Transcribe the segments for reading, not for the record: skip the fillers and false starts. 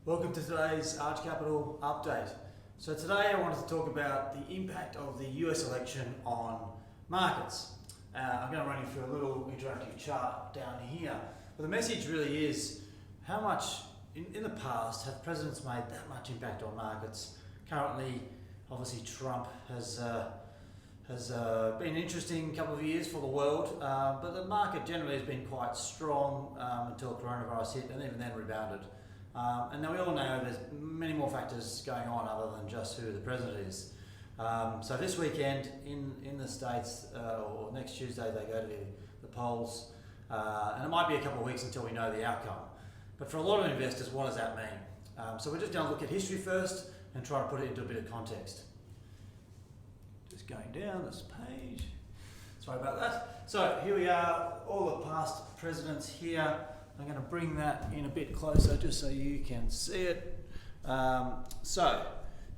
Welcome to today's Arch Capital update. So today I wanted to talk about the impact of the US election on markets. I'm going to run you through a little interactive chart down here. But the message really is how much in the past have presidents made that much impact on markets. Currently, obviously Trump has been an interesting couple of years for the world, but the market generally has been quite strong until coronavirus hit, and even then rebounded. And now we all know there's many more factors going on other than just who the president is. So this weekend in the States, or next Tuesday, they go to the polls, and it might be a couple of weeks until we know the outcome. But for a lot of investors, what does that mean? So we're just going to look at history first and try to put it into a bit of context. Just going down this page. Sorry about that. So here we are, all the past presidents here. I'm going to bring that in a bit closer just so you can see it. So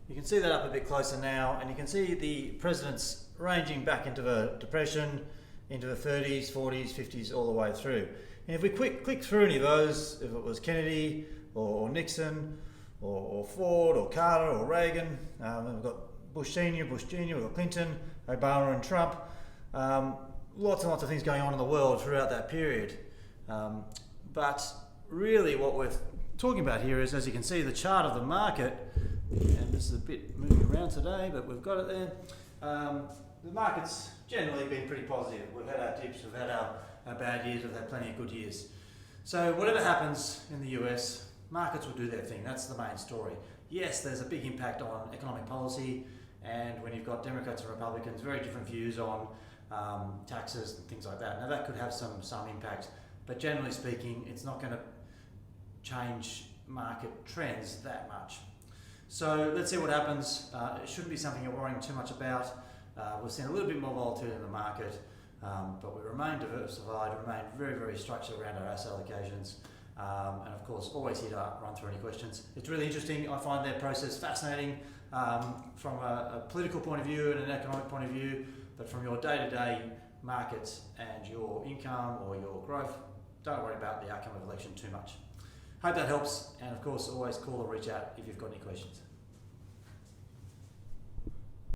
you can see that up a bit closer now, and you can see the presidents ranging back into the Depression, into the 30s, 40s, 50s, all the way through. And if we click through any of those, if it was Kennedy or Nixon or Ford or Carter or Reagan, we've got Bush Senior, Bush Junior, we've got Clinton, Obama and Trump. Lots and lots of things going on in the world throughout that period. But really what we're talking about here is, as you can see, the chart of the market, and this is a bit moving around today, but we've got it there. The market's generally been pretty positive. We've had our dips, we've had our bad years, we've had plenty of good years. So whatever happens in the US, markets will do their thing. That's the main story. Yes, there's a big impact on economic policy, and when you've got Democrats and Republicans, very different views on taxes and things like that. Now that could have some impact. But generally speaking, it's not going to change market trends that much. So let's see what happens. It shouldn't be something you're worrying too much about. We've seen a little bit more volatility in the market, but we remain diversified, remain very, very structured around our asset allocations, and of course, always here to run through any questions. It's really interesting. I find their process fascinating from a political point of view and an economic point of view, but from your day-to-day markets and your income or your growth, don't worry about the outcome of the election too much. Hope that helps, and of course always call or reach out if you've got any questions.